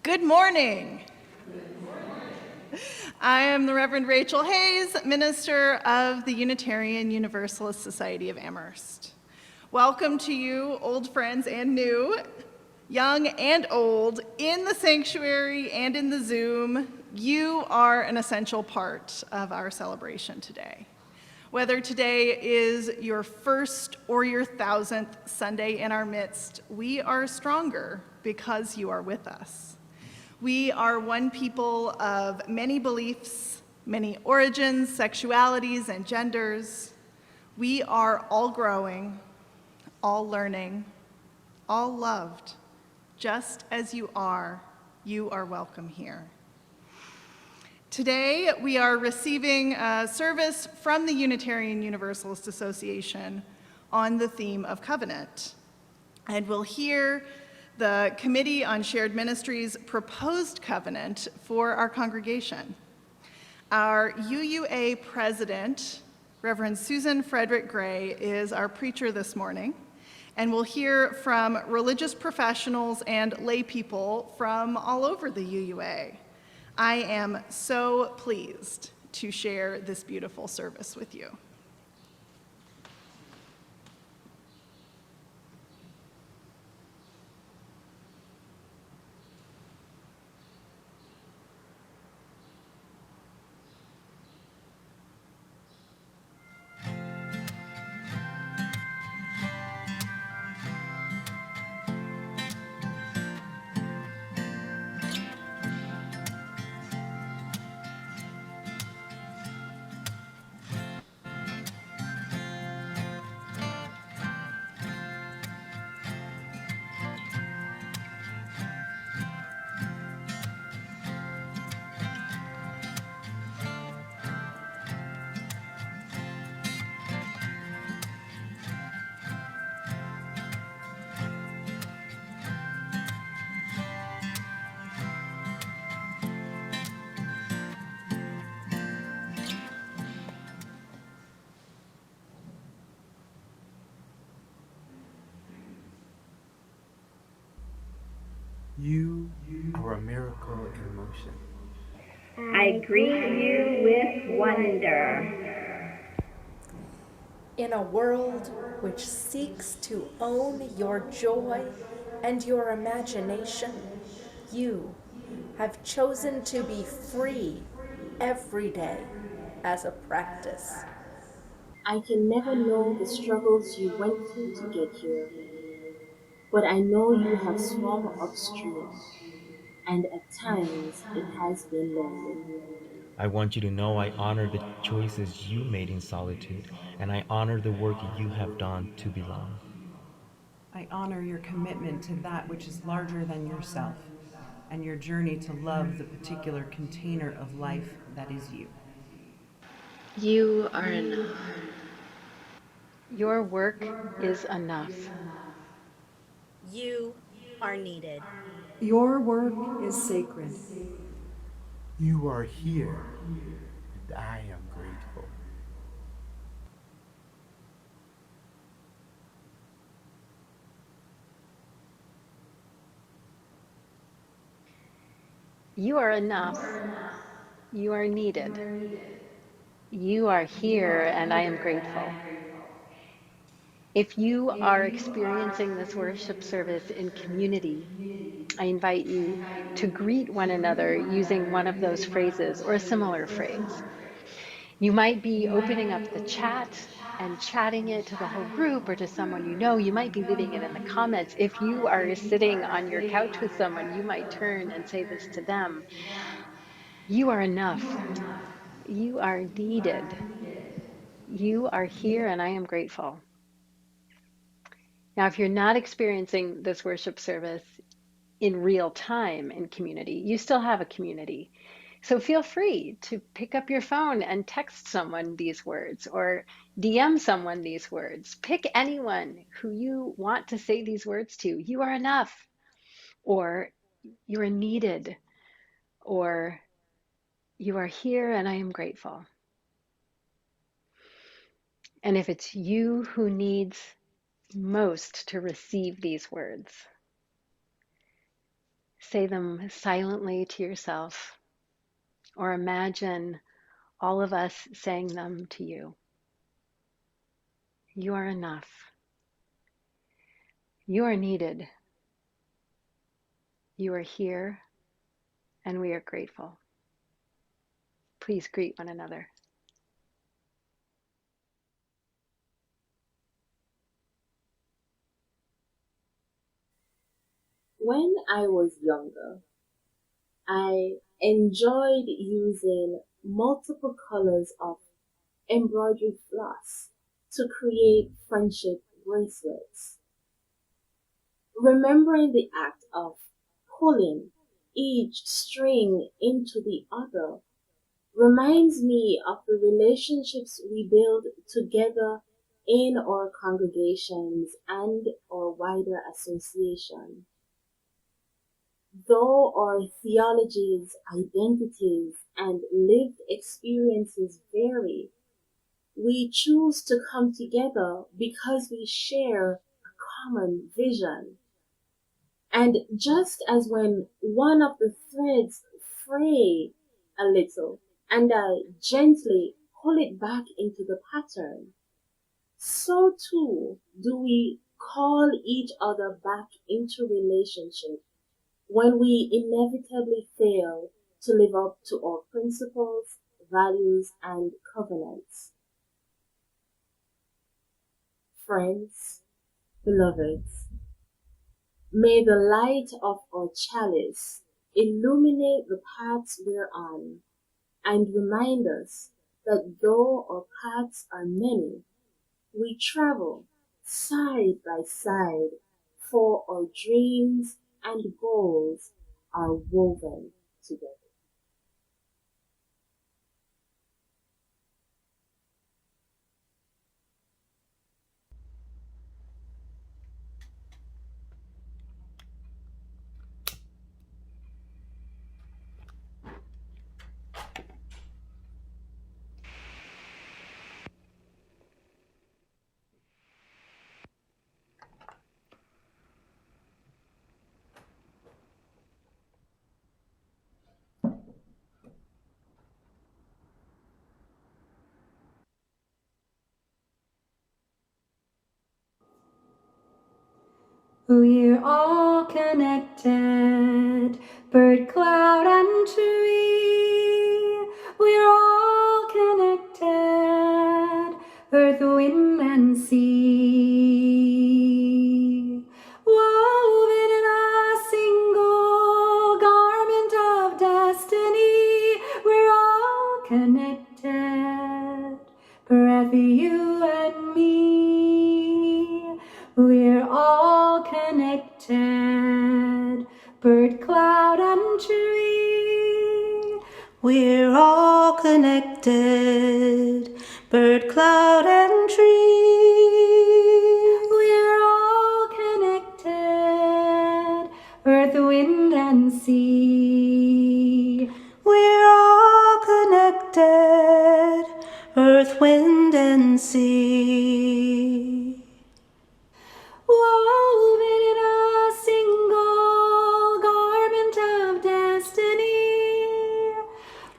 Good morning. I am the Reverend Rachael Hayes, minister of the Unitarian Universalist Society of Amherst. Welcome to you, old friends and new, young and old, in the sanctuary and in the Zoom. You are an essential part of our celebration today. Whether today is your first or your 1,000th Sunday in our midst, we are stronger because you are with us. We are one people of many beliefs, many origins, sexualities, and genders. We are all growing, all learning, all loved. Just as you are welcome here. Today, we are receiving a service from the Unitarian Universalist Association on the theme of covenant. And we'll hear the Committee on Shared Ministries proposed covenant for our congregation. Our UUA president, Reverend Susan Frederick Gray, is our preacher this morning, and we'll hear from religious professionals and lay people from all over the UUA. I am so pleased to share this beautiful service with you. You are a miracle in motion. I greet you with wonder. In a world which seeks to own your joy and your imagination, you have chosen to be free every day as a practice. I can never know the struggles you went through to get here, but I know you have swum upstream, and at times it has been lonely. I want you to know I honor the choices you made in solitude, and I honor the work you have done to belong. I honor your commitment to that which is larger than yourself and your journey to love the particular container of life that is you. You are enough. Your work is enough. You are needed. Your work is sacred. You are here, and I am grateful. You are enough. You are needed. You are here, and I am grateful. If you are experiencing this worship service in community, I invite you to greet one another using one of those phrases or a similar phrase. You might be opening up the chat and chatting it to the whole group or to someone you know. You might be leaving it in the comments. If you are sitting on your couch with someone, you might turn and say this to them. You are enough. You are needed. You are here, and I am grateful. Now, if you're not experiencing this worship service in real time in community, you still have a community. So feel free to pick up your phone and text someone these words or DM someone these words. Pick anyone who you want to say these words to. You are enough, or you are needed, or you are here and I am grateful. And if it's you who needs most to receive these words, Say them silently to yourself, or imagine all of us saying them to you. You are enough. You are needed. You are here, and we are grateful. Please greet one another. When I was younger, I enjoyed using multiple colors of embroidery floss to create friendship bracelets. Remembering the act of pulling each string into the other reminds me of the relationships we build together in our congregations and our wider association. Though our theologies, identities, and lived experiences vary, we choose to come together because we share a common vision. And just as when one of the threads fray a little and I gently pull it back into the pattern, so too do we call each other back into relationship when we inevitably fail to live up to our principles, values, and covenants. Friends, beloveds, may the light of our chalice illuminate the paths we're on and remind us that though our paths are many, we travel side by side, for our dreams and goals are woven together. We're all connected, bird, cloud, and tree. We're all connected, earth, wind, and sea. Woven in a single garment of destiny, we're all connected, breath, you and me. We're all connected, bird, cloud, and tree. We're all connected, bird, cloud, and tree. We're all connected, earth, wind, and sea. We're all connected, earth, wind, and sea. Woven in a single garment of destiny.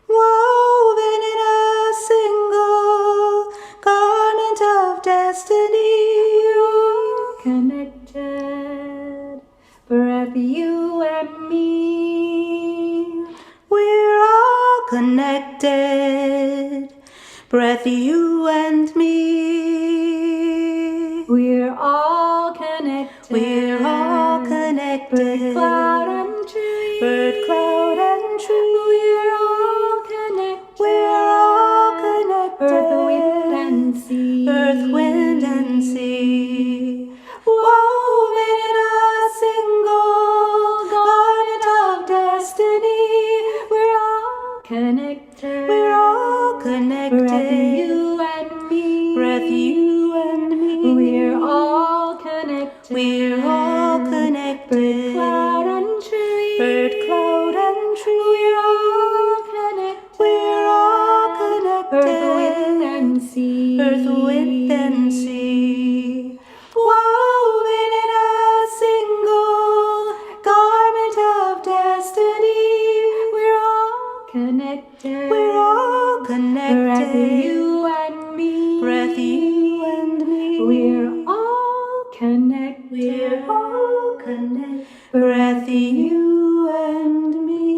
Woven in a single garment of destiny. Connected, breath, you and me. We're all connected, breath, you and me. We're all connected. We're all connected. Bird, cloud, and tree. Bird, cloud, and tree. We're all connected. We're all connected. Earth, wind, and sea. Earth, wind, and sea. Woven in a single garment of destiny. We're all connected. We're all connected. Breath, you and me. Breath, you and me. We're all connected. We're all connected. Bird, cloud, and tree. Bird, cloud, and tree. We're all connected. We're all connected. Earth, wind, and sea. Earth, wind, and sea. Woven in a single garment of destiny. all connected. Breath you and me. Breath you and me. We're all connected. We're all connected. Breath You and me.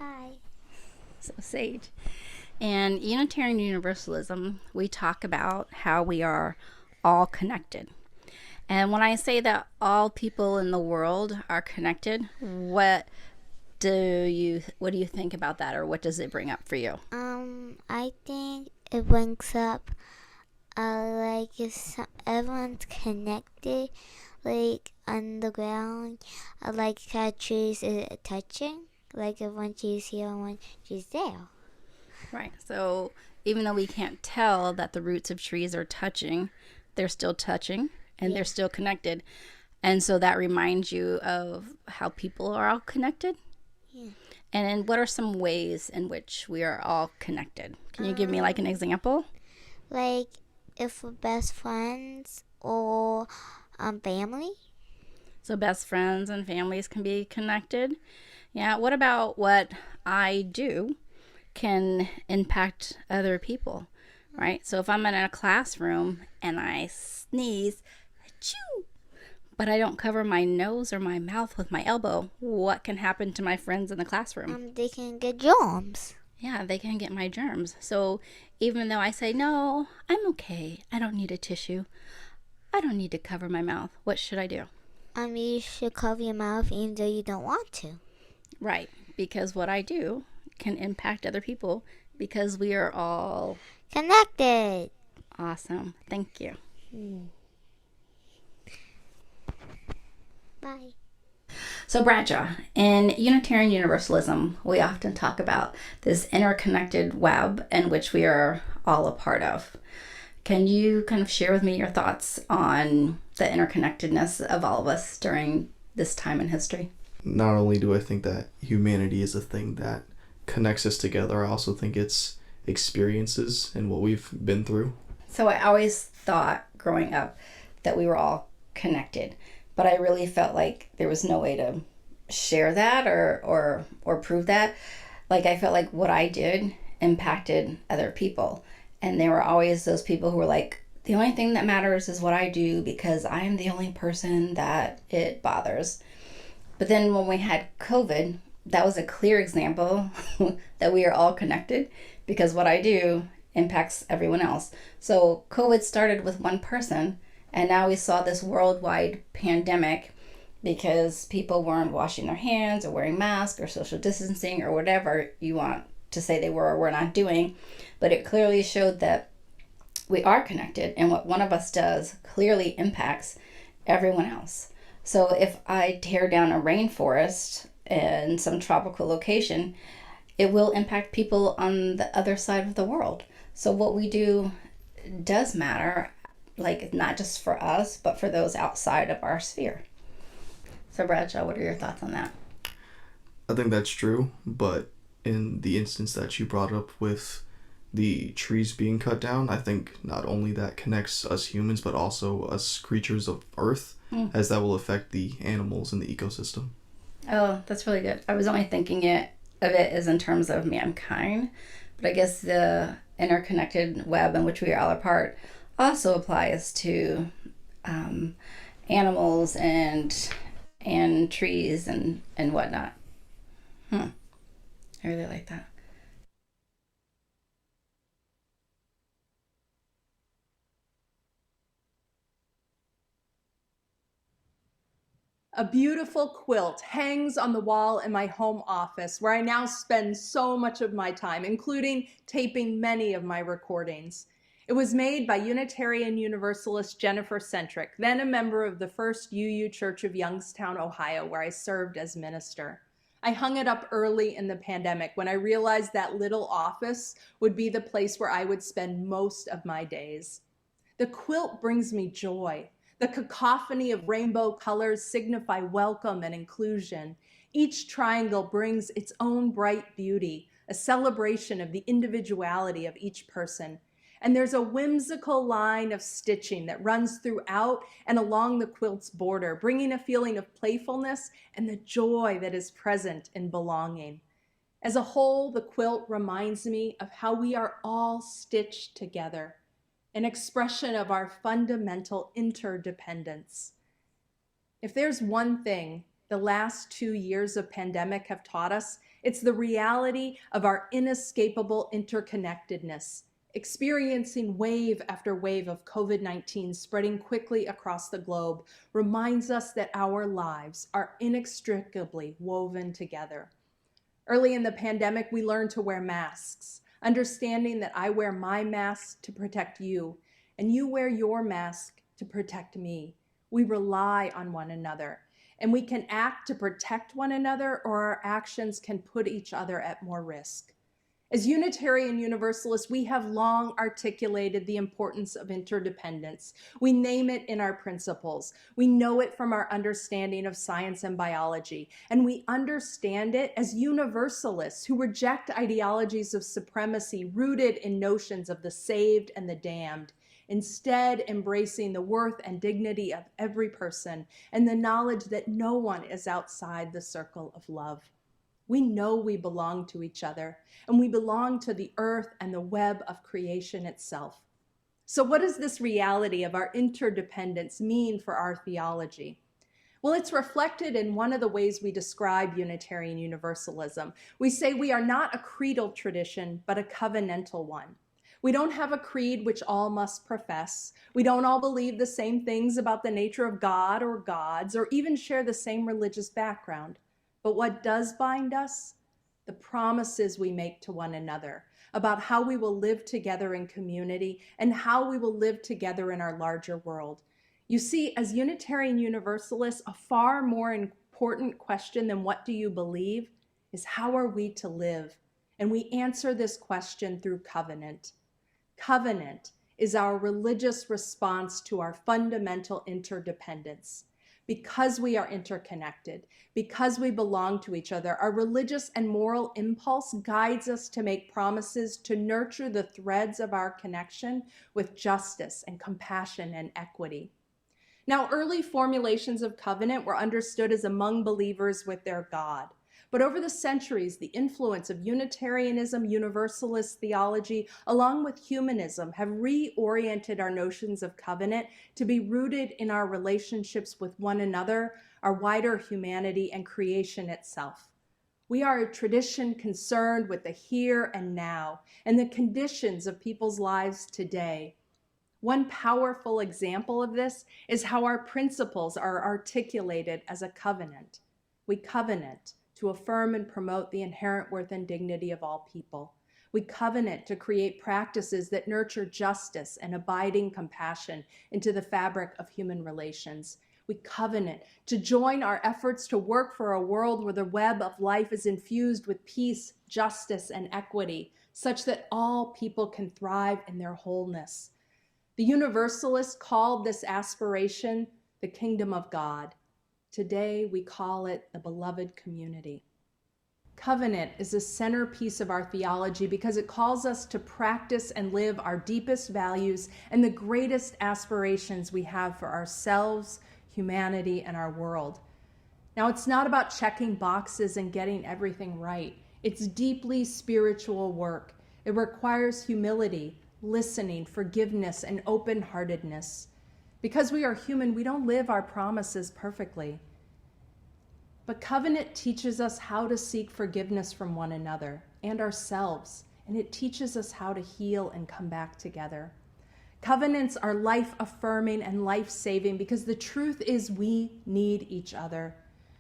Hi. So Sage. In Unitarian Universalism, we talk about how we are all connected. And when I say that all people in the world are connected, what do you think about that, or what does it bring up for you? I think it brings up like if everyone's connected, like on the ground, like how trees is touching, like if one tree's here and one tree's there. Right. So even though we can't tell that the roots of trees are touching, they're still touching and they're still connected. And so that reminds you of how people are all connected. Yeah. And then what are some ways in which we are all connected? Can you give me like an example? Like if we're best friends or family. So best friends and families can be connected. Yeah. What about what I do can impact other people, right? So if I'm in a classroom and I sneeze, achoo, but I don't cover my nose or my mouth with my elbow, what can happen to my friends in the classroom? They can get germs. Yeah, they can get my germs. So even though I say, no, I'm okay, I don't need a tissue, I don't need to cover my mouth, what should I do? You should cover your mouth even though you don't want to. Right, because what I do can impact other people because we are all connected. Awesome. Thank you. Bye. So Bradshaw, in Unitarian Universalism, we often talk about this interconnected web in which we are all a part of. Can you kind of share with me your thoughts on the interconnectedness of all of us during this time in history? Not only do I think that humanity is a thing that connects us together, I also think it's experiences and what we've been through. So I always thought growing up that we were all connected, but I really felt like there was no way to share that or prove that. Like I felt like what I did impacted other people, and there were always those people who were like, the only thing that matters is what I do because I am the only person that it bothers. But then when we had COVID, that was a clear example that we are all connected because what I do impacts everyone else. So COVID started with one person, and now we saw this worldwide pandemic because people weren't washing their hands or wearing masks or social distancing or whatever you want to say they were or were not doing. But it clearly showed that we are connected, and what one of us does clearly impacts everyone else. So if I tear down a rainforest in some tropical location, it will impact people on the other side of the world. So what we do does matter, like not just for us, but for those outside of our sphere. So Bradshaw, what are your thoughts on that? I think that's true, but in the instance that you brought up with the trees being cut down, I think not only that connects us humans, but also us creatures of Earth, as that will affect the animals in the ecosystem. Oh, that's really good. I was only thinking of it as in terms of mankind, but I guess the interconnected web in which we are all a part also applies to animals and trees and whatnot. I really like that. A beautiful quilt hangs on the wall in my home office, where I now spend so much of my time, including taping many of my recordings. It was made by Unitarian Universalist Jennifer Centric, then a member of the First UU Church of Youngstown, Ohio, where I served as minister. I hung it up early in the pandemic when I realized that little office would be the place where I would spend most of my days. The quilt brings me joy. The cacophony of rainbow colors signify welcome and inclusion. Each triangle brings its own bright beauty, a celebration of the individuality of each person. And there's a whimsical line of stitching that runs throughout and along the quilt's border, bringing a feeling of playfulness and the joy that is present in belonging. As a whole, the quilt reminds me of how we are all stitched together, an expression of our fundamental interdependence. If there's one thing the last 2 years of pandemic have taught us, it's the reality of our inescapable interconnectedness. Experiencing wave after wave of COVID-19 spreading quickly across the globe reminds us that our lives are inextricably woven together. Early in the pandemic, we learned to wear masks, understanding that I wear my mask to protect you, and you wear your mask to protect me. We rely on one another, and we can act to protect one another, or our actions can put each other at more risk. As Unitarian Universalists, we have long articulated the importance of interdependence. We name it in our principles. We know it from our understanding of science and biology, and we understand it as Universalists who reject ideologies of supremacy rooted in notions of the saved and the damned, instead embracing the worth and dignity of every person and the knowledge that no one is outside the circle of love. We know we belong to each other, and we belong to the earth and the web of creation itself. So what does this reality of our interdependence mean for our theology? Well, it's reflected in one of the ways we describe Unitarian Universalism. We say we are not a creedal tradition, but a covenantal one. We don't have a creed which all must profess. We don't all believe the same things about the nature of God or gods, or even share the same religious background. But what does bind us? The promises we make to one another about how we will live together in community and how we will live together in our larger world. You see, as Unitarian Universalists, a far more important question than what do you believe is how are we to live? And we answer this question through covenant. Covenant is our religious response to our fundamental interdependence. Because we are interconnected, because we belong to each other, our religious and moral impulse guides us to make promises to nurture the threads of our connection with justice and compassion and equity. Now, early formulations of covenant were understood as among believers with their God. But over the centuries, the influence of Unitarianism, Universalist theology, along with humanism, have reoriented our notions of covenant to be rooted in our relationships with one another, our wider humanity, and creation itself. We are a tradition concerned with the here and now and the conditions of people's lives today. One powerful example of this is how our principles are articulated as a covenant. We covenant to affirm and promote the inherent worth and dignity of all people. We covenant to create practices that nurture justice and abiding compassion into the fabric of human relations. We covenant to join our efforts to work for a world where the web of life is infused with peace, justice, and equity, such that all people can thrive in their wholeness. The Universalists called this aspiration the kingdom of God. Today, we call it the beloved community. Covenant is a centerpiece of our theology because it calls us to practice and live our deepest values and the greatest aspirations we have for ourselves, humanity, and our world. Now, it's not about checking boxes and getting everything right. It's deeply spiritual work. It requires humility, listening, forgiveness, and open-heartedness. Because we are human, we don't live our promises perfectly. But covenant teaches us how to seek forgiveness from one another and ourselves, and it teaches us how to heal and come back together. Covenants are life-affirming and life-saving because the truth is we need each other.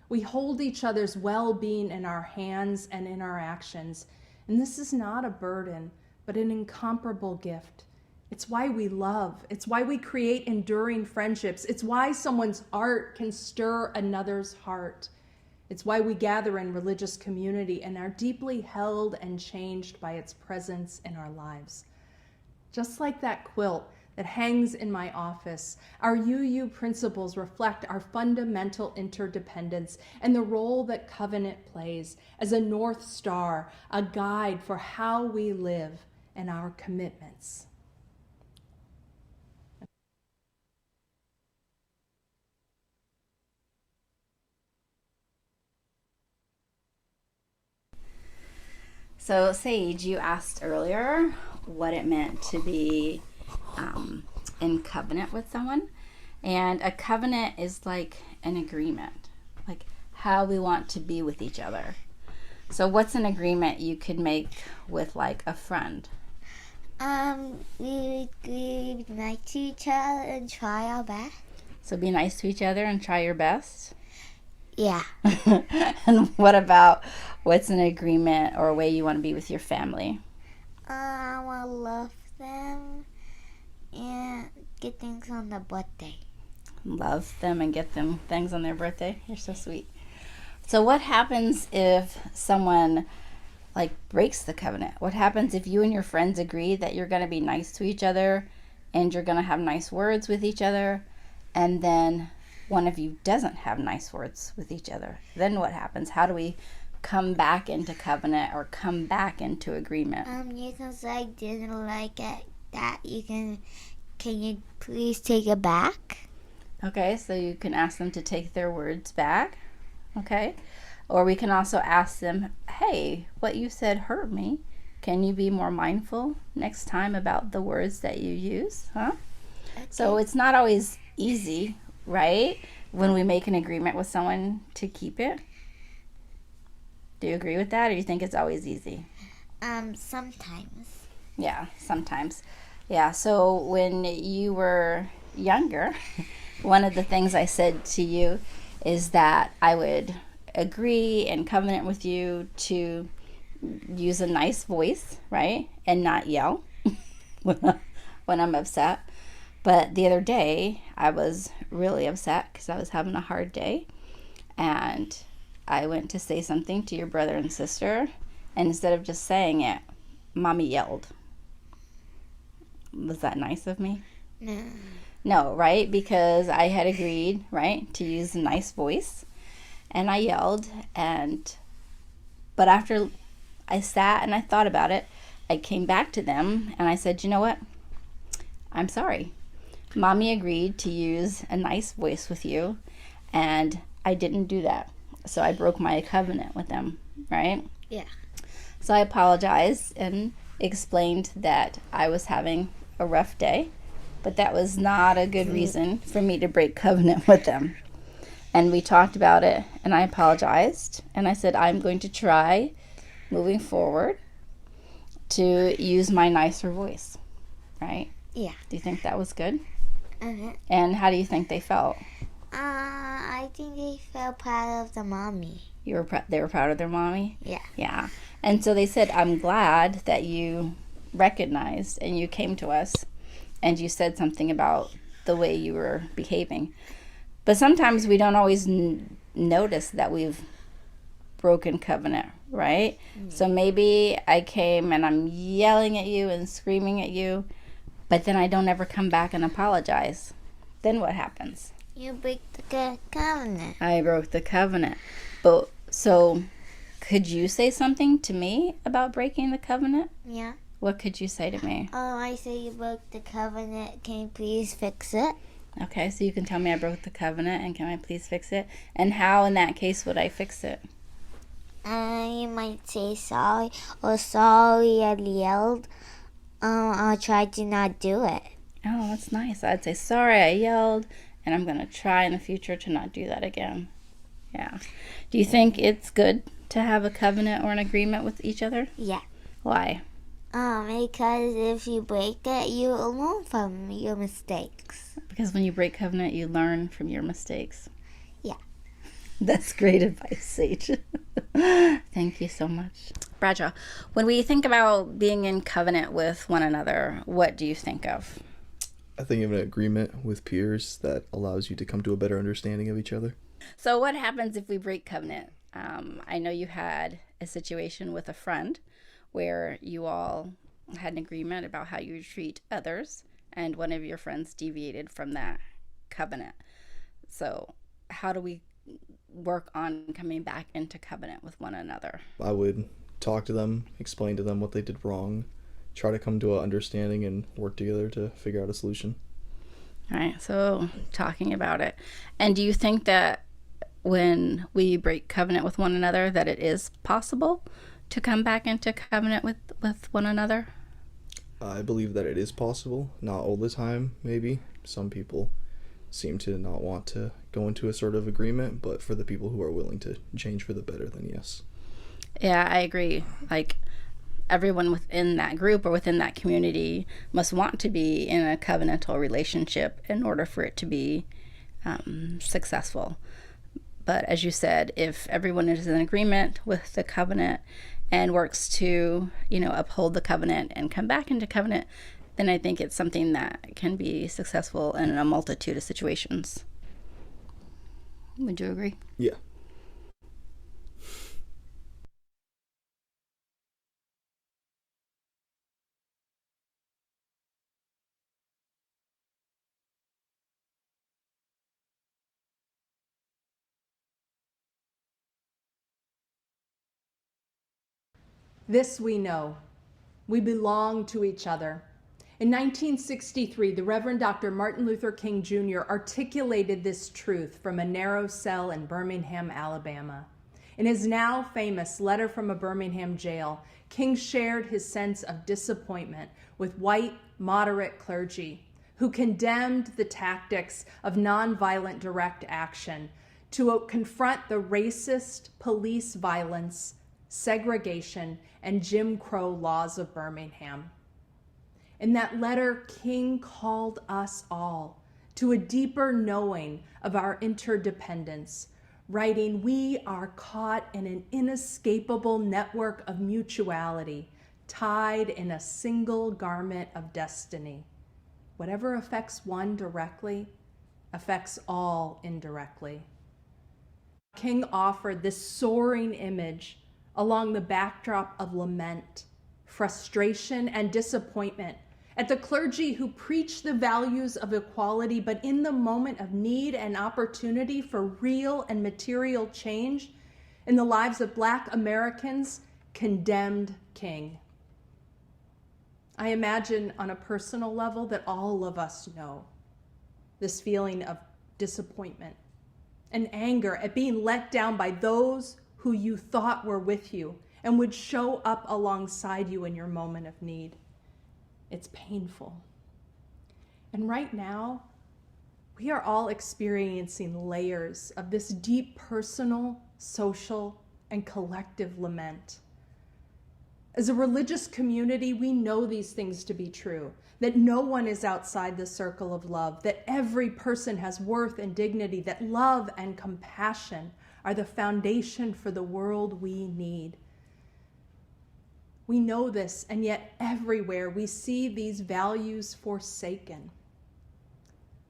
We hold each other's well-being in our hands and in our actions, and this is not a burden, but an incomparable gift. It's why we love. It's why we create enduring friendships. It's why someone's art can stir another's heart. It's why we gather in religious community and are deeply held and changed by its presence in our lives. Just like that quilt, that hangs in my office. Our UU principles reflect our fundamental interdependence and the role that covenant plays as a North Star, a guide for how we live and our commitments. So, Sage, you asked earlier what it meant to be in covenant with someone. And a covenant is like an agreement, like how we want to be with each other. So what's an agreement you could make with like a friend? We be nice to each other and try our best. So be nice to each other and try your best? Yeah. And what about what's an agreement or a way you want to be with your family? I want to love them and get things on their birthday. Love them and get them things on their birthday? You're so sweet. So what happens if someone like breaks the covenant? What happens if you and your friends agree that you're going to be nice to each other and you're going to have nice words with each other, and then one of you doesn't have nice words with each other? Then what happens? How do we come back into covenant or come back into agreement? You can say I didn't like it. That can you please take it back? Okay, so you can ask them to take their words back. Okay. Or we can also ask them, hey, what you said hurt me. Can you be more mindful next time about the words that you use? Huh? Okay. So it's not always easy, right? When we make an agreement with someone to keep it. Do you agree with that, or you think it's always easy? Sometimes. Yeah, sometimes. Yeah, so when you were younger, one of the things I said to you is that I would agree and covenant with you to use a nice voice, right? And not yell when I'm upset. But the other day, I was really upset because I was having a hard day. And I went to say something to your brother and sister. And instead of just saying it, Mommy yelled. Was that nice of me? No. No, right? Because I had agreed, right, to use a nice voice. And I yelled. But after I sat and I thought about it, I came back to them and I said, you know what? I'm sorry. Mommy agreed to use a nice voice with you, and I didn't do that. So I broke my covenant with them, right? Yeah. So I apologized and explained that I was having a rough day, but that was not a good reason for me to break covenant with them. And we talked about it, and I apologized, and I said I'm going to try moving forward to use my nicer voice, right? Yeah. Do you think that was good? Uh-huh. And how do you think they felt? I think they felt proud of the mommy. They were proud of their mommy? Yeah. Yeah. And so they said, I'm glad that you recognized and you came to us and you said something about the way you were behaving. But sometimes we don't always notice that we've broken covenant, right? So maybe I came and I'm yelling at you and screaming at you, but then I don't ever come back and apologize. Then what happens? You break the covenant. I broke the covenant. But so could you say something to me about breaking the covenant? Yeah. What could you say to me? I say you broke the covenant. Can you please fix it? Okay, so you can tell me I broke the covenant and can I please fix it? And how in that case would I fix it? You might say sorry, or sorry I yelled. I'll try to not do it. Oh, that's nice. I'd say sorry I yelled, and I'm going to try in the future to not do that again. Yeah. Do you think it's good to have a covenant or an agreement with each other? Yeah. Why? Because if you break it, you learn from your mistakes. Because when you break covenant, you learn from your mistakes. Yeah. That's great advice, Sage. Thank you so much. Bradshaw, when we think about being in covenant with one another, what do you think of? I think of an agreement with peers that allows you to come to a better understanding of each other. So what happens if we break covenant? I know you had a situation with a friend where you all had an agreement about how you treat others, and one of your friends deviated from that covenant. So how do we work on coming back into covenant with one another? I would talk to them, explain to them what they did wrong, try to come to an understanding and work together to figure out a solution. All right, so talking about it. And do you think that when we break covenant with one another that it is possible to come back into covenant with one another? I believe that it is possible. Not all the time, maybe. Some people seem to not want to go into a sort of agreement, but for the people who are willing to change for the better, then yes. Yeah, I agree. Like, everyone within that group or within that community must want to be in a covenantal relationship in order for it to be successful. But as you said, if everyone is in agreement with the covenant and works to, uphold the covenant and come back into covenant, then I think it's something that can be successful in a multitude of situations. Would you agree? Yeah. This we know. We belong to each other. In 1963, the Reverend Dr. Martin Luther King Jr. articulated this truth from a narrow cell in Birmingham, Alabama. In his now famous Letter from a Birmingham Jail, King shared his sense of disappointment with white, moderate clergy who condemned the tactics of nonviolent direct action to confront the racist police violence, segregation, and Jim Crow laws of Birmingham. In that letter, King called us all to a deeper knowing of our interdependence, writing, "We are caught in an inescapable network of mutuality, tied in a single garment of destiny. Whatever affects one directly affects all indirectly." King offered this soaring image along the backdrop of lament, frustration, and disappointment at the clergy who preach the values of equality, but in the moment of need and opportunity for real and material change in the lives of Black Americans, condemned King. I imagine on a personal level that all of us know this feeling of disappointment and anger at being let down by those who you thought were with you and would show up alongside you in your moment of need. It's painful. And right now, we are all experiencing layers of this deep personal, social, and collective lament. As a religious community, we know these things to be true, that no one is outside the circle of love, that every person has worth and dignity, that love and compassion are the foundation for the world we need. We know this, and yet everywhere we see these values forsaken.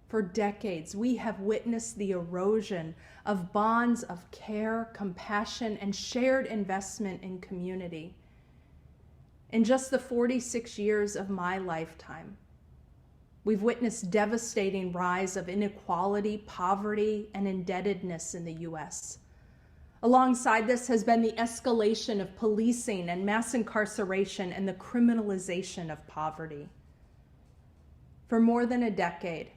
For decades, we have witnessed the erosion of bonds of care, compassion, and shared investment in community. In just the 46 years of my lifetime, we've witnessed devastating rise of inequality, poverty, and indebtedness in the U.S. Alongside this has been the escalation of policing and mass incarceration and the criminalization of poverty. For more than a decade,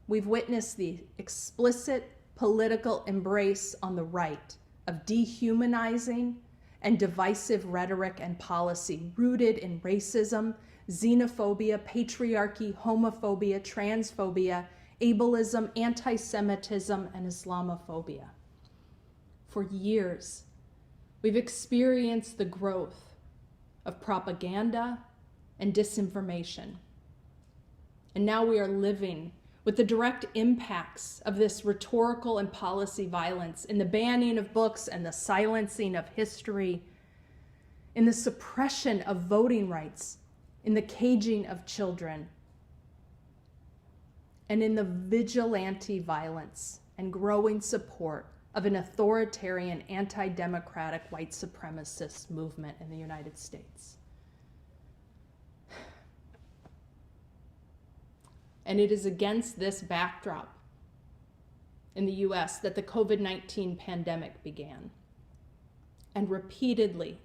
we've witnessed the explicit political embrace on the right of dehumanizing and divisive rhetoric and policy rooted in racism, xenophobia, patriarchy, homophobia, transphobia, ableism, anti-Semitism, and Islamophobia. For years, we've experienced the growth of propaganda and disinformation. And now we are living with the direct impacts of this rhetorical and policy violence in the banning of books and the silencing of history, in the suppression of voting rights, in the caging of children, and in the vigilante violence and growing support of an authoritarian, anti-democratic, white supremacist movement in the United States. And it is against this backdrop in the US that the COVID-19 pandemic began. And repeatedly,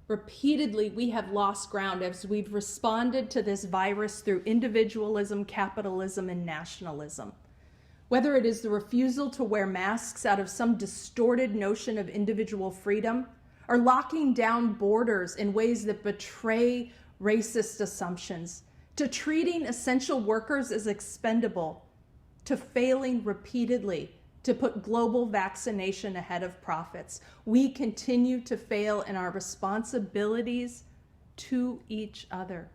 we have lost ground as we've responded to this virus through individualism, capitalism, and nationalism. Whether it is the refusal to wear masks out of some distorted notion of individual freedom, or locking down borders in ways that betray racist assumptions, to treating essential workers as expendable, to failing repeatedly to put global vaccination ahead of profits, we continue to fail in our responsibilities to each other.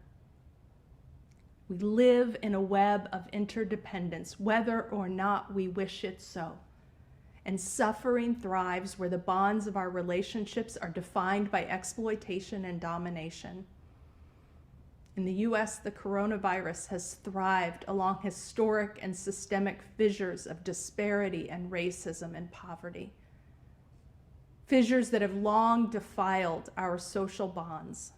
We live in a web of interdependence, whether or not we wish it so. And suffering thrives where the bonds of our relationships are defined by exploitation and domination. In the US, the coronavirus has thrived along historic and systemic fissures of disparity and racism and poverty. Fissures that have long defiled our social bonds.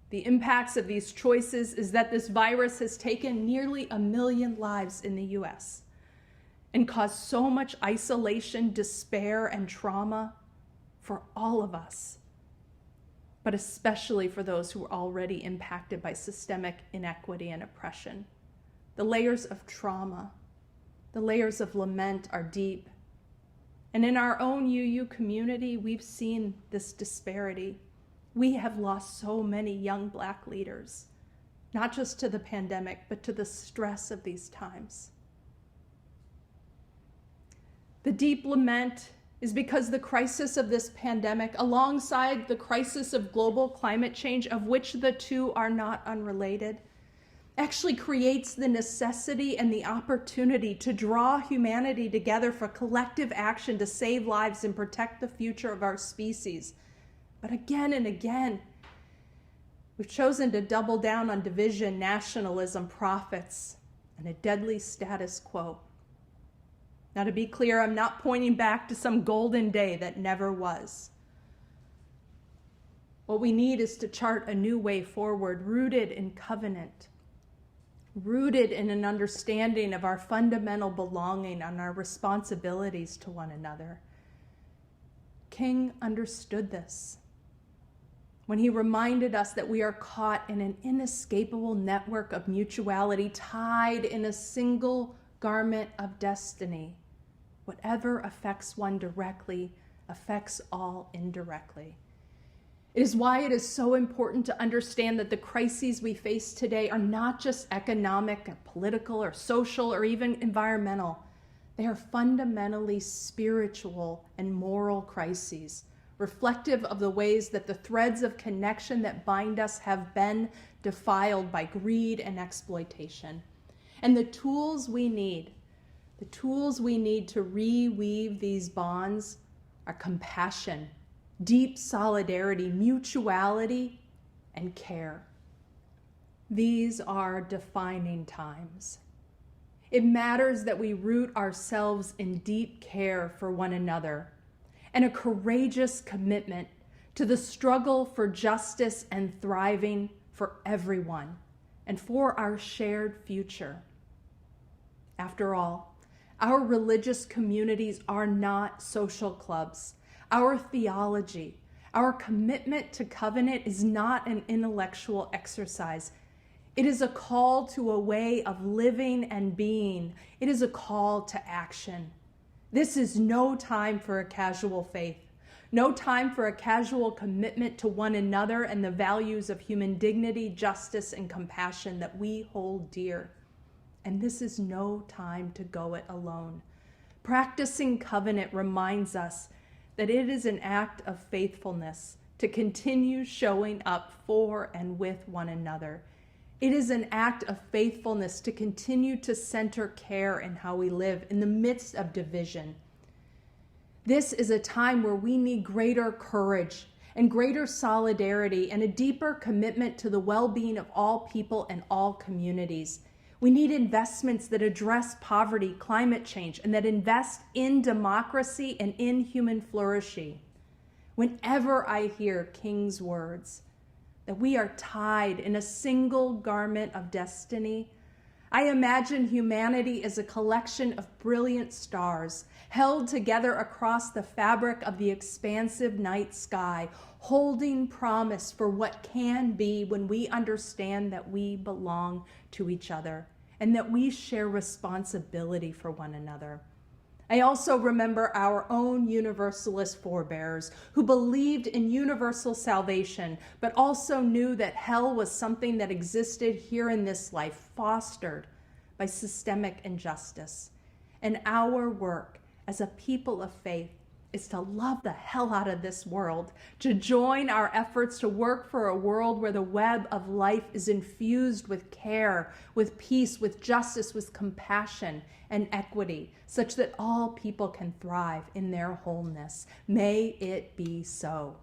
The impacts of these choices is that this virus has taken nearly 1 million lives in the US and caused so much isolation, despair, and trauma for all of us, but especially for those who are already impacted by systemic inequity and oppression. The layers of trauma, the layers of lament are deep. And in our own UU community, we've seen this disparity. We have lost so many young Black leaders, not just to the pandemic, but to the stress of these times. The deep lament is because the crisis of this pandemic, alongside the crisis of global climate change, of which the two are not unrelated, actually creates the necessity and the opportunity to draw humanity together for collective action to save lives and protect the future of our species. But again and again, we've chosen to double down on division, nationalism, profits, and a deadly status quo. Now, to be clear, I'm not pointing back to some golden day that never was. What we need is to chart a new way forward, rooted in covenant, rooted in an understanding of our fundamental belonging and our responsibilities to one another. King understood this when he reminded us that we are caught in an inescapable network of mutuality, tied in a single garment of destiny. Whatever affects one directly affects all indirectly. It is why it is so important to understand that the crises we face today are not just economic or political or social or even environmental. They are fundamentally spiritual and moral crises, reflective of the ways that the threads of connection that bind us have been defiled by greed and exploitation. And the tools we need to reweave these bonds are compassion, deep solidarity, mutuality, and care. These are defining times. It matters that we root ourselves in deep care for one another and a courageous commitment to the struggle for justice and thriving for everyone and for our shared future. After all, our religious communities are not social clubs. Our theology, our commitment to covenant is not an intellectual exercise. It is a call to a way of living and being. It is a call to action. This is no time for a casual faith, no time for a casual commitment to one another and the values of human dignity, justice, and compassion that we hold dear. And this is no time to go it alone. Practicing covenant reminds us that it is an act of faithfulness to continue showing up for and with one another. It is an act of faithfulness to continue to center care in how we live in the midst of division. This is a time where we need greater courage and greater solidarity and a deeper commitment to the well-being of all people and all communities. We need investments that address poverty, climate change, and that invest in democracy and in human flourishing. Whenever I hear King's words, that we are tied in a single garment of destiny, I imagine humanity as a collection of brilliant stars held together across the fabric of the expansive night sky, holding promise for what can be when we understand that we belong to each other and that we share responsibility for one another. I also remember our own Universalist forebears who believed in universal salvation, but also knew that hell was something that existed here in this life, fostered by systemic injustice. And our work as a people of faith is to love the hell out of this world, to join our efforts to work for a world where the web of life is infused with care, with peace, with justice, with compassion and equity, such that all people can thrive in their wholeness. May it be so.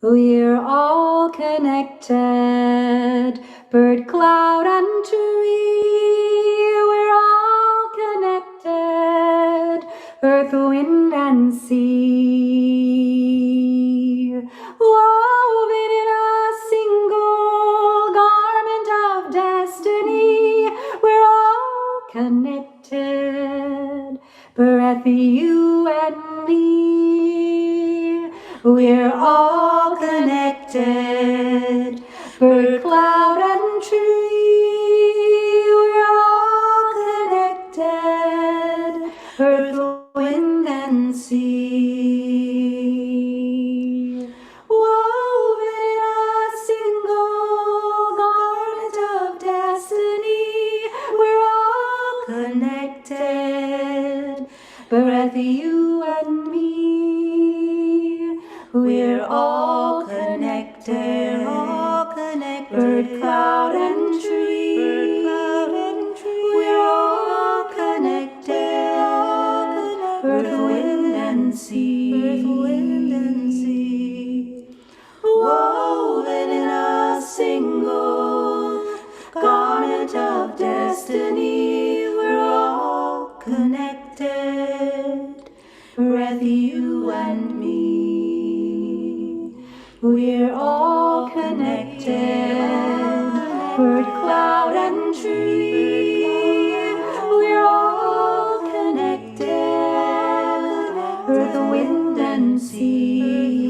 We're all connected, bird, cloud, and tree. We're all connected, earth, wind, and sea. Woven in a single garment of destiny. We're all connected, breath, you and me. We're all connected, bird, cloud, and tree. We're all connected, earth, wind, and sea. Woven in a single garment of destiny. We're all connected, breath, you and me. We're all connected, bird, cloud, and tree. We're all connected, earth, wind, and sea. Woven in a single garment of destiny. We're all connected, breath, you and me. We're all connected, bird, cloud, and tree. We're all connected, earth, wind, and sea.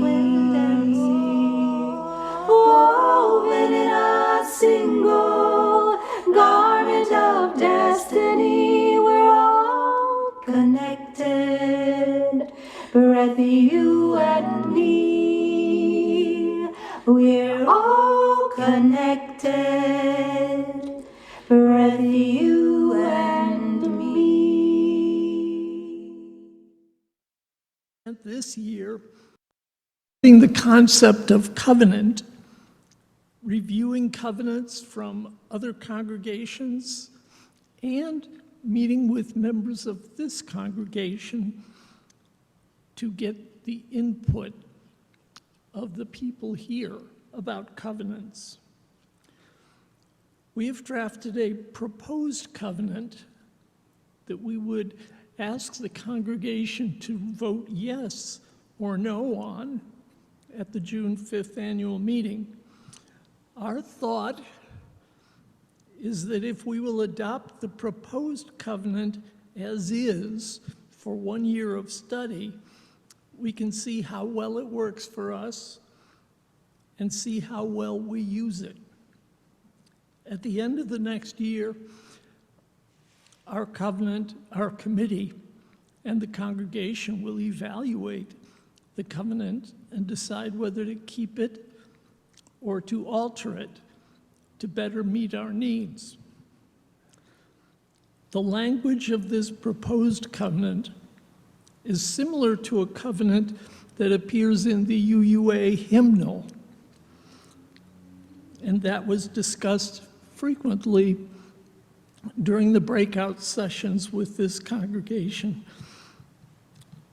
Woven in a single garment of destiny. We're all connected, breath, you and me. We're all connected, breath, you and me. This year, the concept of covenant, reviewing covenants from other congregations, and meeting with members of this congregation to get the input of the people here about covenants. We have drafted a proposed covenant that we would ask the congregation to vote yes or no on at the June 5th annual meeting. Our thought is that if we will adopt the proposed covenant as is for 1 year of study, we can see how well it works for us and see how well we use it. At the end of the next year, our covenant, our committee, and the congregation will evaluate the covenant and decide whether to keep it or to alter it to better meet our needs. The language of this proposed covenant is similar to a covenant that appears in the UUA hymnal, and that was discussed frequently during the breakout sessions with this congregation.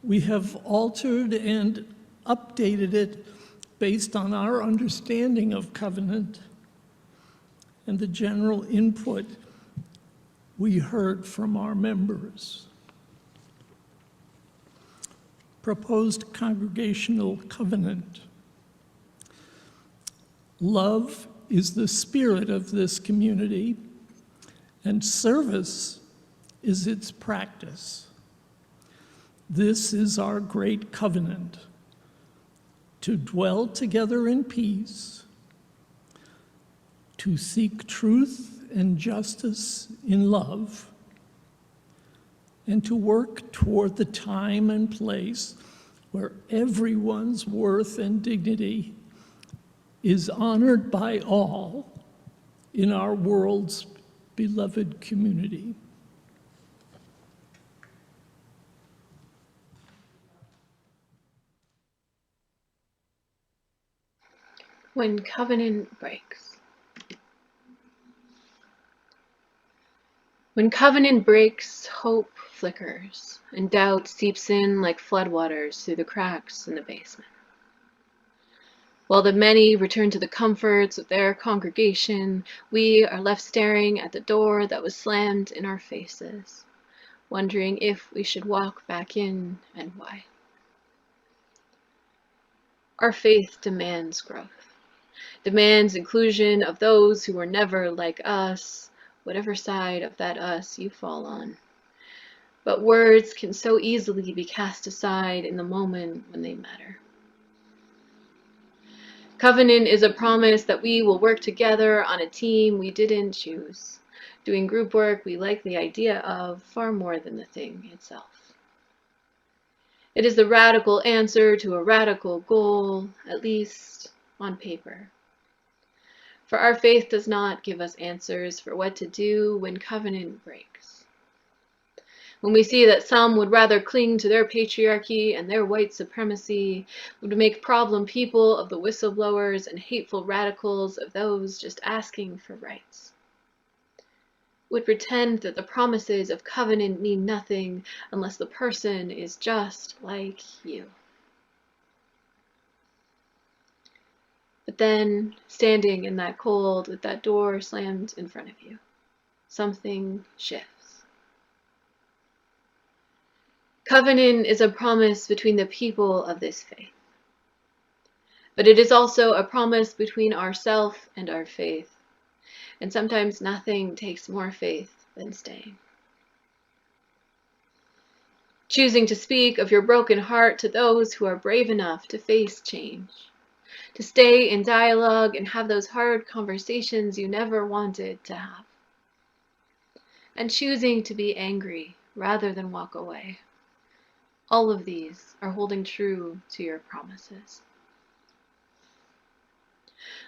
We have altered and updated it based on our understanding of covenant and the general input we heard from our members. Proposed congregational covenant. Love is the spirit of this community, and service is its practice. This is our great covenant, to dwell together in peace, to seek truth and justice in love, and to work toward the time and place where everyone's worth and dignity is honored by all in our world's beloved community. When covenant breaks. When covenant breaks, hope flickers, and doubt seeps in like floodwaters through the cracks in the basement. While the many return to the comforts of their congregation, we are left staring at the door that was slammed in our faces, wondering if we should walk back in and why. Our faith demands growth, demands inclusion of those who were never like us, whatever side of that us you fall on. But words can so easily be cast aside in the moment when they matter. Covenant is a promise that we will work together on a team we didn't choose, doing group work we like the idea of far more than the thing itself. It is the radical answer to a radical goal, at least on paper. For our faith does not give us answers for what to do when covenant breaks. When we see that some would rather cling to their patriarchy and their white supremacy, would make problem people of the whistleblowers and hateful radicals of those just asking for rights. Would pretend that the promises of covenant mean nothing unless the person is just like you. But then, standing in that cold with that door slammed in front of you, something shifts. Covenant is a promise between the people of this faith. But it is also a promise between ourselves and our faith. And sometimes nothing takes more faith than staying. Choosing to speak of your broken heart to those who are brave enough to face change. To stay in dialogue and have those hard conversations you never wanted to have. And choosing to be angry rather than walk away. All of these are holding true to your promises.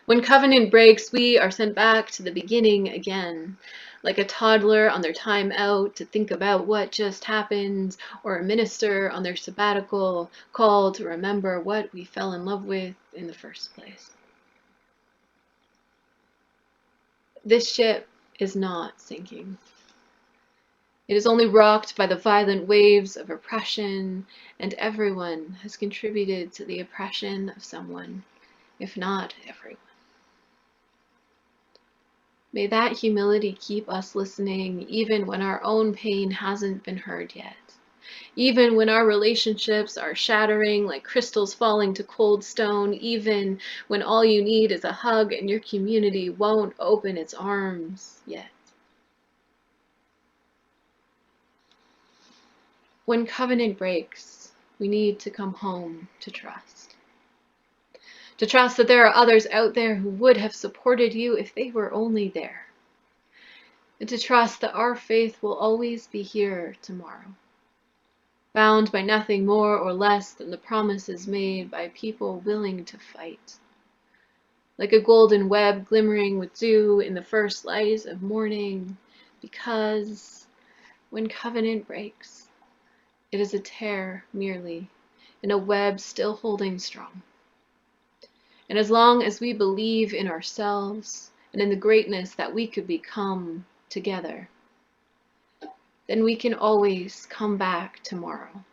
When covenant breaks, we are sent back to the beginning again, like a toddler on their time out to think about what just happened, or a minister on their sabbatical called to remember what we fell in love with in the first place. This ship is not sinking. It is only rocked by the violent waves of oppression, and everyone has contributed to the oppression of someone, if not everyone. May that humility keep us listening even when our own pain hasn't been heard yet. Even when our relationships are shattering like crystals falling to cold stone. Even when all you need is a hug and your community won't open its arms yet. When covenant breaks, we need to come home to trust. To trust that there are others out there who would have supported you if they were only there. And to trust that our faith will always be here tomorrow, bound by nothing more or less than the promises made by people willing to fight. Like a golden web glimmering with dew in the first light of morning, because when covenant breaks, it is a tear merely, in a web still holding strong. And as long as we believe in ourselves and in the greatness that we could become together, then we can always come back tomorrow,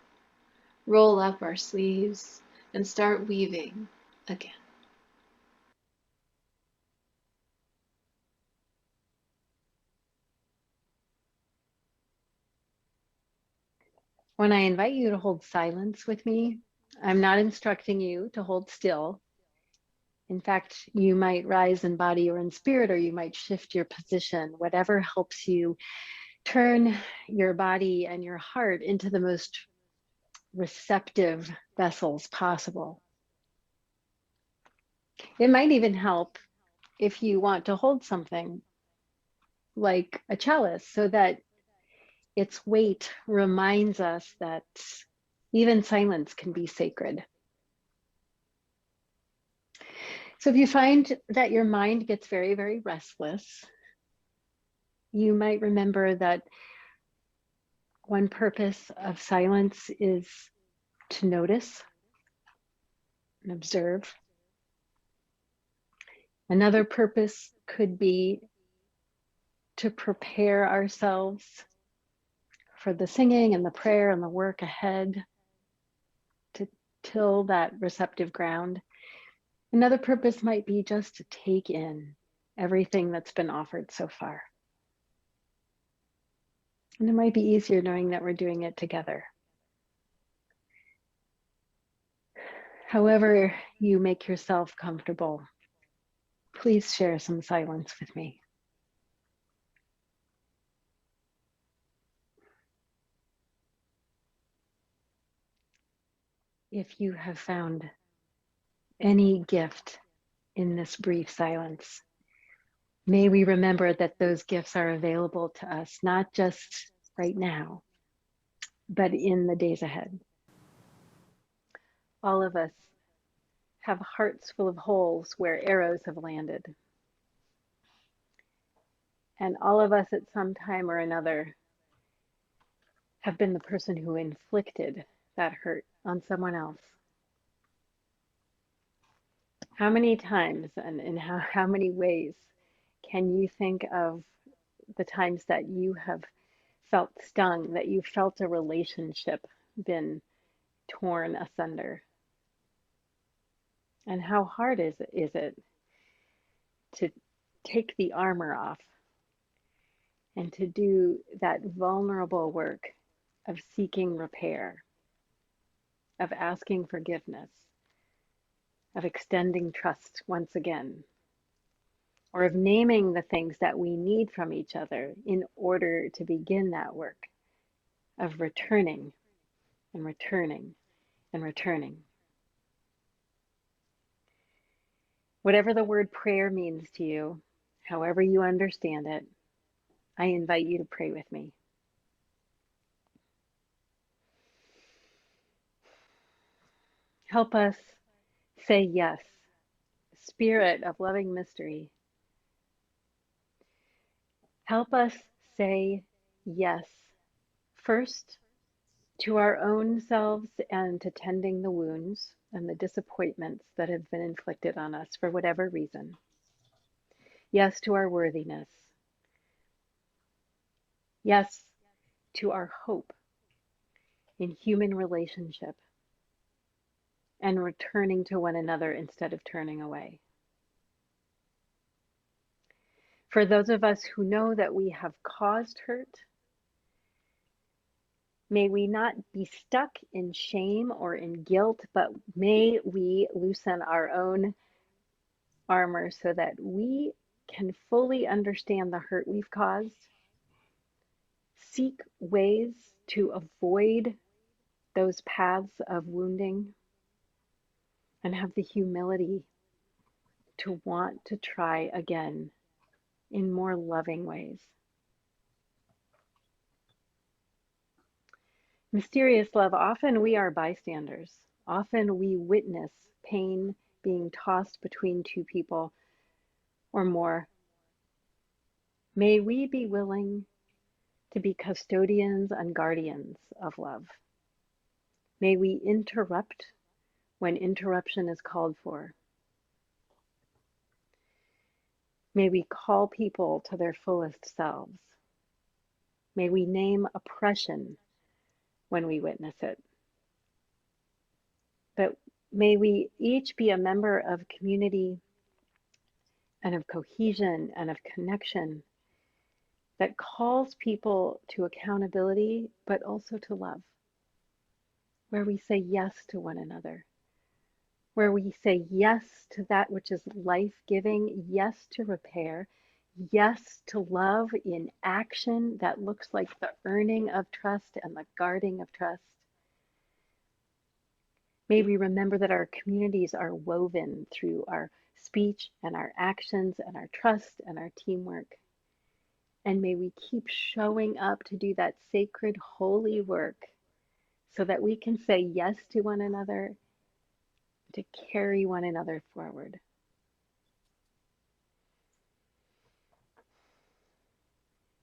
roll up our sleeves, and start weaving again. When I invite you to hold silence with me, I'm not instructing you to hold still. In fact, you might rise in body or in spirit, or you might shift your position, whatever helps you turn your body and your heart into the most receptive vessels possible. It might even help if you want to hold something like a chalice, so that its weight reminds us that even silence can be sacred. So if you find that your mind gets very, very restless, you might remember that one purpose of silence is to notice and observe. Another purpose could be to prepare ourselves for the singing and the prayer and the work ahead, to till that receptive ground. Another purpose might be just to take in everything that's been offered so far. And it might be easier knowing that we're doing it together. However you make yourself comfortable, please share some silence with me. If you have found any gift in this brief silence, may we remember that those gifts are available to us, not just right now, but in the days ahead. All of us have hearts full of holes where arrows have landed. And all of us at some time or another have been the person who inflicted that hurt on someone else. How many times and in how many ways can you think of the times that you have felt stung, that you felt a relationship been torn asunder? And how hard is it to take the armor off and to do that vulnerable work of seeking repair, of asking forgiveness, of extending trust once again, or of naming the things that we need from each other in order to begin that work of returning and returning and returning. Whatever the word prayer means to you, however you understand it, I invite you to pray with me. Help us say yes, Spirit of loving mystery. Help us say yes, first to our own selves and to tending the wounds and the disappointments that have been inflicted on us for whatever reason. Yes to our worthiness. Yes to our hope in human relationship and returning to one another instead of turning away. For those of us who know that we have caused hurt, may we not be stuck in shame or in guilt, but may we loosen our own armor so that we can fully understand the hurt we've caused, seek ways to avoid those paths of wounding, and have the humility to want to try again in more loving ways. Mysterious love, often we are bystanders. Often we witness pain being tossed between two people or more. May we be willing to be custodians and guardians of love. May we interrupt when interruption is called for. May we call people to their fullest selves. May we name oppression when we witness it. But may we each be a member of community and of cohesion and of connection that calls people to accountability, but also to love, where we say yes to one another, where we say yes to that which is life-giving, yes to repair, yes to love in action that looks like the earning of trust and the guarding of trust. May we remember that our communities are woven through our speech and our actions and our trust and our teamwork. And may we keep showing up to do that sacred, holy work so that we can say yes to one another, to carry one another forward.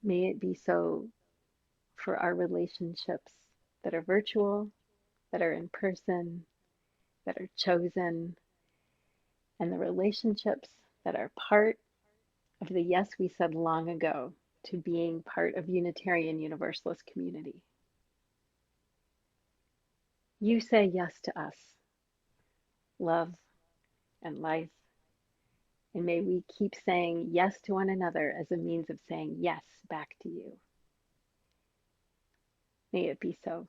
May it be so for our relationships that are virtual, that are in person, that are chosen, and the relationships that are part of the yes we said long ago to being part of Unitarian Universalist community. You say yes to us, love and life, and may we keep saying yes to one another as a means of saying yes back to you. May it be so.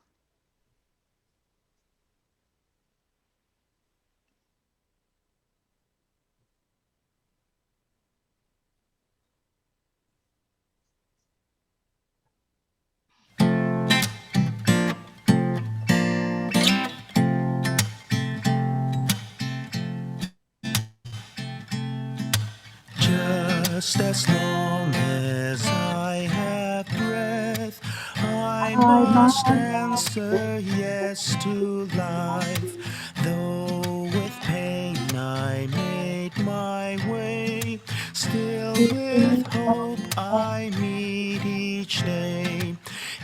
Just as long as I have breath, I I must must answer yes to life. Though with pain I made my way, still with hope I meet each day.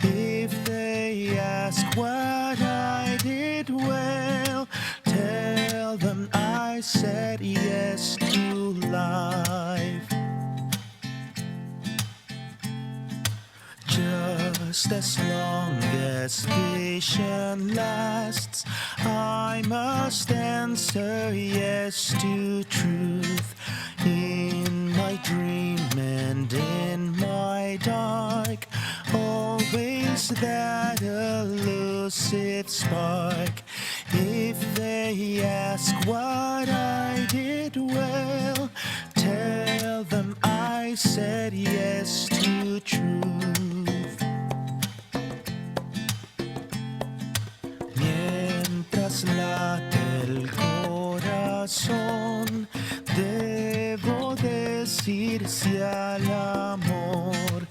If they ask what I did well, tell them I said yes to life. Just as long as vision lasts, I must answer yes to truth. In my dream and in my dark, always that elusive spark. If they ask what I did well, tell them I said yes to truth. Mientras late el corazón, debo decir sí al amor.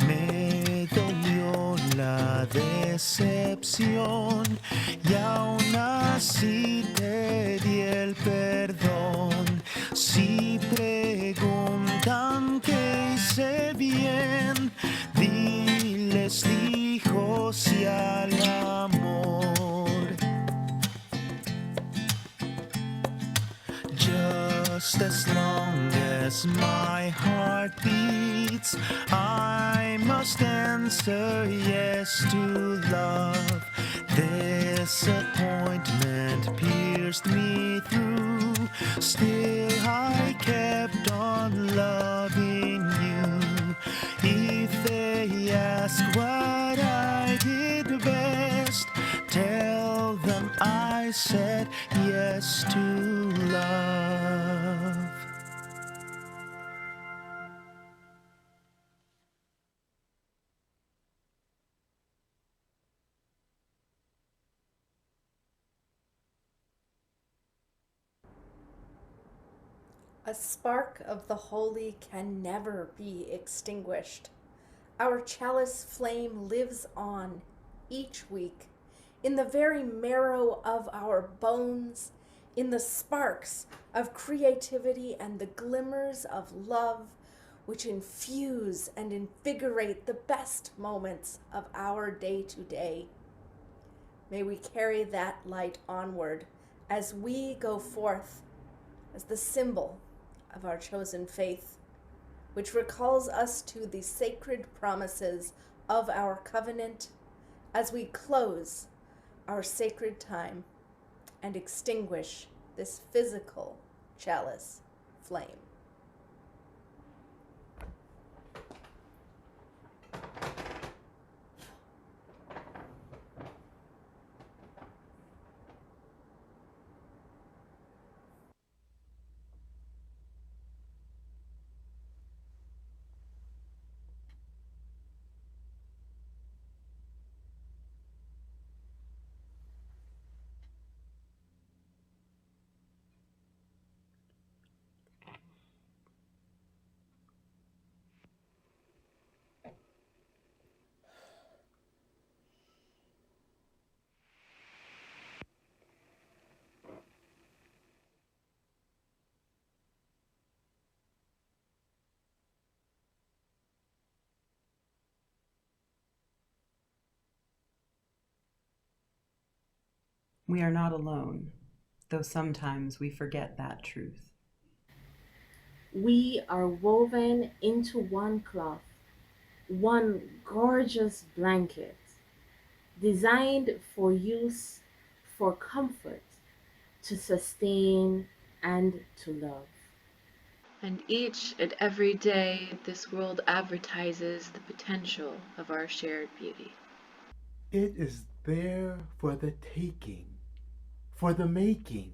Me dolió la decepción y aún así te di el perdón. Si preguntan qué hice bien, diles dijo sí al amor. Just as long as my heart beats, I must answer yes to love. Disappointment pierced me through, still I kept on loving you. If they ask what I did best, tell them I said yes to love. A spark of the holy can never be extinguished. Our chalice flame lives on each week in the very marrow of our bones, in the sparks of creativity and the glimmers of love which infuse and invigorate the best moments of our day-to-day. May we carry that light onward as we go forth as the symbol of our chosen faith, which recalls us to the sacred promises of our covenant as we close our sacred time and extinguish this physical chalice flame. We are not alone, though sometimes we forget that truth. We are woven into one cloth, one gorgeous blanket, designed for use, for comfort, to sustain, and to love. And each and every day, this world advertises the potential of our shared beauty. It is there for the taking, for the making,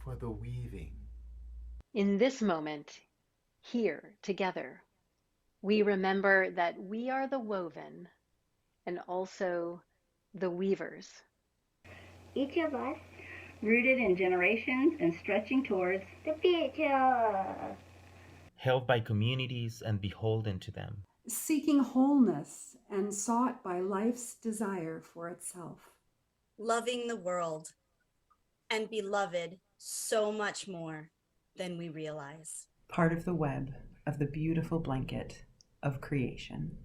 for the weaving. In this moment, here together, we remember that we are the woven and also the weavers. Each of us rooted in generations and stretching towards the future. Held by communities and beholden to them. Seeking wholeness and sought by life's desire for itself. Loving the world and beloved so much more than we realize. Part of the web of the beautiful blanket of creation.